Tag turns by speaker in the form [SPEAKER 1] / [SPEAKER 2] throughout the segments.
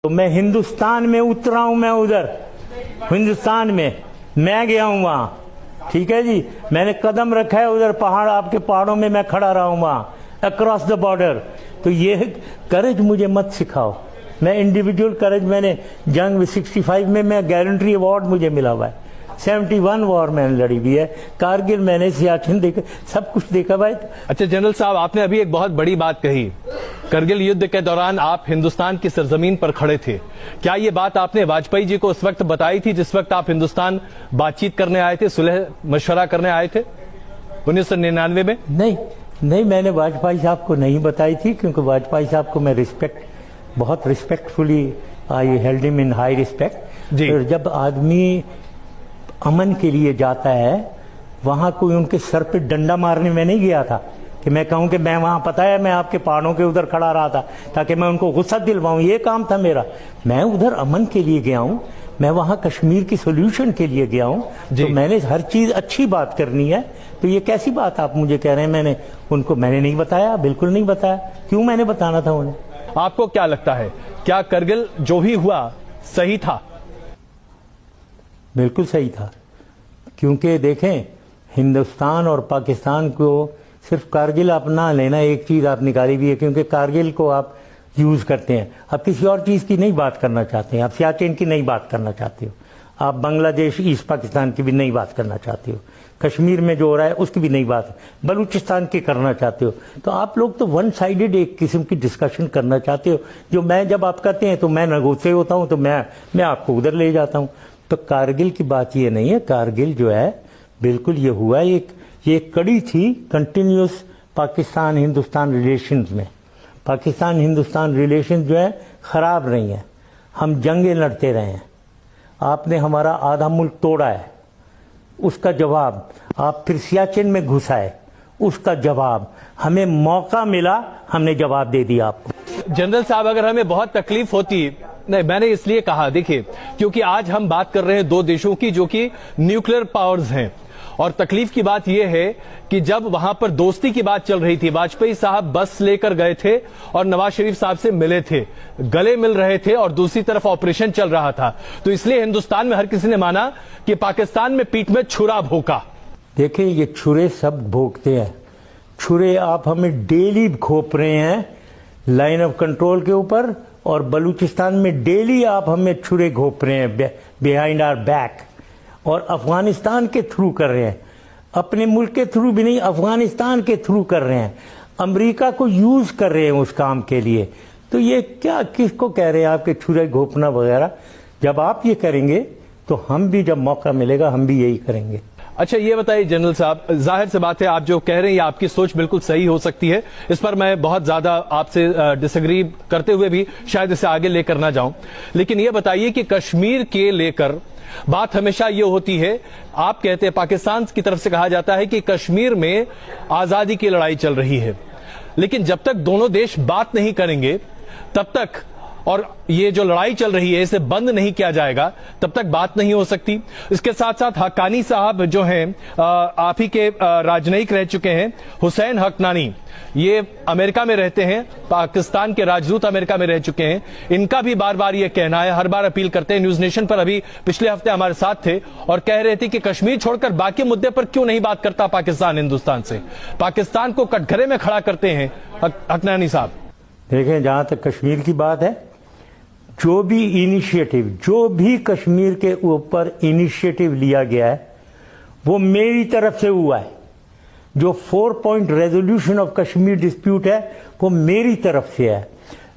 [SPEAKER 1] तो मैं हिंदुस्तान में उतरा हूं, मैं उधर हिंदुस्तान में मैं गया हूं वहां, ठीक है जी। मैंने कदम रखा है उधर पहाड़, आपके पहाड़ों में मैं खड़ा रहा हूं वहां अक्रॉस द बॉर्डर। तो ये करेज मुझे मत सिखाओ। मैं इंडिविजुअल करेज, मैंने जंग 65 में मैं गैलेंट्री अवार्ड मुझे मिला हुआ है। 71 वॉर मैंने लड़ी हुई है, कारगिल मैंने, सियाचिन देखा, सब कुछ देखा भाई।
[SPEAKER 2] अच्छा जनरल साहब, आपने अभी एक बहुत बड़ी बात कही, करगिल युद्ध के दौरान आप हिंदुस्तान की सरजमीन पर खड़े थे। क्या ये बात आपने वाजपेयी जी को उस वक्त बताई थी जिस वक्त आप हिंदुस्तान बातचीत करने आए थे, सुलह मशवरा करने आए थे 1999 में?
[SPEAKER 1] नहीं, मैंने वाजपेयी साहब को नहीं बताई थी, क्योंकि वाजपेयी साहब को मैं बहुत respectfully I held him in high respect. तो जब आदमी अमन के लिए जाता है, वहां कोई उनके सर पे डंडा मारने में नहीं गया था कि मैं कहूं कि मैं वहां, पता है मैं आपके पहाड़ों के उधर खड़ा रहा था ताकि मैं उनको गुस्सा दिलवाऊं, ये काम था मेरा। मैं उधर अमन के लिए गया हूं, मैं वहां कश्मीर की सोल्यूशन के लिए गया हूं। तो मैंने हर चीज अच्छी बात करनी है। तो ये कैसी बात आप मुझे कह रहे हैं मैंने नहीं बताया? बिल्कुल नहीं बताया। क्यों मैंने बताना था उन्हें?
[SPEAKER 2] आपको क्या लगता है, क्या करगिल जो भी हुआ सही था?
[SPEAKER 1] बिल्कुल सही था, क्योंकि देखें हिंदुस्तान और पाकिस्तान को सिर्फ कारगिल आप ना लेना, एक चीज आप निकाली भी है, क्योंकि कारगिल को आप यूज करते हैं, आप किसी और चीज की नहीं बात करना चाहते हैं, आप सियाचिन की नहीं बात करना चाहते हो, आप बांग्लादेश ईस्ट पाकिस्तान की भी नहीं बात करना चाहते हो, कश्मीर में जो हो रहा है उसकी भी नहीं बात, बलूचिस्तान की करना चाहते हो। तो आप लोग तो वन साइडेड एक किस्म की डिस्कशन करना चाहते हो, जो मैं जब आप कहते हैं तो मैं नगोचे होता हूं, तो मैं आपको उधर ले जाता हूं। तो कारगिल की बात ये नहीं है, कारगिल जो है बिल्कुल ये हुआ, ये कड़ी थी कंटिन्यूस पाकिस्तान हिंदुस्तान रिलेशंस में। पाकिस्तान हिंदुस्तान रिलेशन जो है खराब नहीं है, हम जंगें लड़ते रहे हैं, आपने हमारा आधा मुल्क तोड़ा है, उसका जवाब आप फिर सियाचिन में घुसाए, उसका जवाब हमें मौका मिला, हमने जवाब दे दिया आपको।
[SPEAKER 2] जनरल साहब, अगर हमें बहुत तकलीफ होती, नहीं मैंने इसलिए कहा, देखिए क्योंकि आज हम बात कर रहे हैं दो देशों की जो कि न्यूक्लियर पावर्स हैं, और तकलीफ की बात यह है कि जब वहां पर दोस्ती की बात चल रही थी, वाजपेयी साहब बस लेकर गए थे और नवाज शरीफ साहब से मिले थे, गले मिल रहे थे, और दूसरी तरफ ऑपरेशन चल रहा था। तो इसलिए हिंदुस्तान में हर किसी ने माना कि पाकिस्तान में पीठ में छुरा भोंका।
[SPEAKER 1] देखिए ये छुरे सब भोंकते हैं, छुरे आप हमें डेली घोप रहे हैं लाइन ऑफ कंट्रोल के ऊपर, और बलूचिस्तान में डेली आप हमें छुरे घोप रहे हैं बिहाइंड आवर बैक, और अफगानिस्तान के थ्रू कर रहे हैं, अपने मुल्क के थ्रू भी नहीं, अफगानिस्तान के थ्रू कर रहे हैं, अमेरिका को यूज कर रहे हैं उस काम के लिए। तो ये क्या, किसको कह रहे हैं आपके छुरे घोपना वगैरह? जब आप ये करेंगे तो हम भी, जब मौका मिलेगा हम भी यही करेंगे।
[SPEAKER 2] अच्छा ये बताइए जनरल साहब, जाहिर सी बात है आप जो कह रहे हैं आपकी सोच बिल्कुल सही हो सकती है, इस पर मैं बहुत ज्यादा आपसे डिसएग्री करते हुए भी शायद इसे आगे लेकर ना जाऊं, लेकिन ये बताइए कि कश्मीर के लेकर बात हमेशा ये होती है, आप कहते हैं, पाकिस्तान की तरफ से कहा जाता है कि कश्मीर में आजादी की लड़ाई चल रही है, लेकिन जब तक दोनों देश बात नहीं करेंगे तब तक, और ये जो लड़ाई चल रही है इसे बंद नहीं किया जाएगा तब तक बात नहीं हो सकती। इसके साथ साथ हक्कानी साहब जो हैं, आप ही के राजनयिक रह चुके हैं, हुसैन हक्कानी, ये अमेरिका में रहते हैं, पाकिस्तान के राजदूत अमेरिका में रह चुके हैं, इनका भी बार बार ये कहना है, हर बार अपील करते हैं, न्यूज नेशन पर अभी पिछले हफ्ते हमारे साथ थे और कह रहे थे कि कश्मीर छोड़कर बाकी मुद्दे पर क्यों नहीं बात करता पाकिस्तान हिंदुस्तान से, पाकिस्तान को कटघरे में खड़ा करते हैं हक्कानी साहब।
[SPEAKER 1] देखें, जहां तक कश्मीर की बात है, जो भी कश्मीर के ऊपर इनिशिएटिव लिया गया है वो मेरी तरफ से हुआ है। जो 4 point resolution of Kashmir dispute है वो मेरी तरफ से है।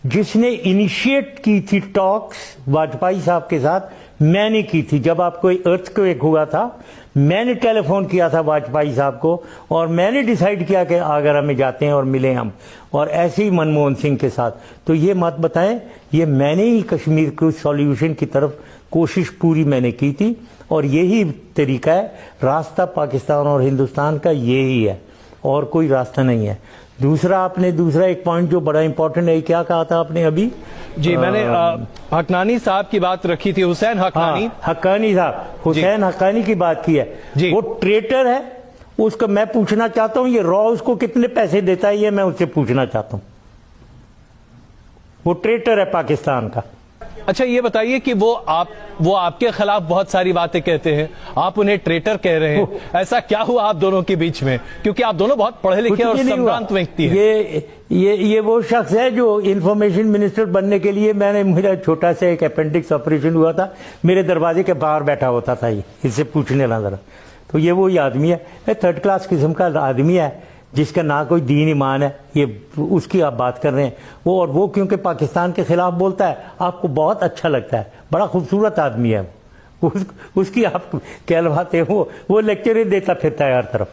[SPEAKER 1] जिसने इनिशिएट की थी टॉक्स वाजपेयी साहब के साथ, मैंने की थी। जब आपको अर्थक्वेक हुआ था, मैंने टेलीफोन किया था वाजपेयी साहब को, और मैंने डिसाइड किया कि आगरा में जाते हैं और मिले हम, और ऐसे ही मनमोहन सिंह के साथ। तो ये मत बताएं, ये मैंने ही कश्मीर को सॉल्यूशन की तरफ कोशिश पूरी मैंने की थी, और यही तरीका है, रास्ता पाकिस्तान और हिंदुस्तान का यही है, और कोई रास्ता नहीं है। दूसरा एक पॉइंट जो बड़ा इंपॉर्टेंट है, क्या कहा था आपने अभी?
[SPEAKER 2] जी मैंने हक्कानी साहब की बात रखी थी, हुसैन हक्कानी।
[SPEAKER 1] हक्कानी साहब, हुसैन हक्कानी की बात की है। वो ट्रेटर है, उसका मैं पूछना चाहता हूं, ये रॉ उसको कितने पैसे देता है, ये मैं उससे पूछना चाहता हूं। वो ट्रेटर है पाकिस्तान का।
[SPEAKER 2] अच्छा ये बताइए कि वो आपके खिलाफ बहुत सारी बातें कहते हैं, आप उन्हें ट्रेटर कह रहे हैं, ऐसा क्या हुआ आप दोनों के बीच में? क्योंकि आप दोनों बहुत पढ़े लिखे और संभ्रांत व्यक्ति हैं।
[SPEAKER 1] ये वो शख्स है जो इंफॉर्मेशन मिनिस्टर बनने के लिए मेरा छोटा सा एक अपेंडिक्स ऑपरेशन हुआ था, मेरे दरवाजे के बाहर बैठा होता था, इससे पूछने लगा जरा। तो ये वही आदमी है, थर्ड क्लास किस्म का आदमी है जिसका ना कोई दीन ईमान है, ये उसकी आप बात कर रहे हैं। वो क्योंकि पाकिस्तान के खिलाफ बोलता है, आपको बहुत अच्छा लगता है, बड़ा खूबसूरत आदमी है उसकी आप कहलवाते हो, वो लेक्चर देता फिरता है हर तरफ।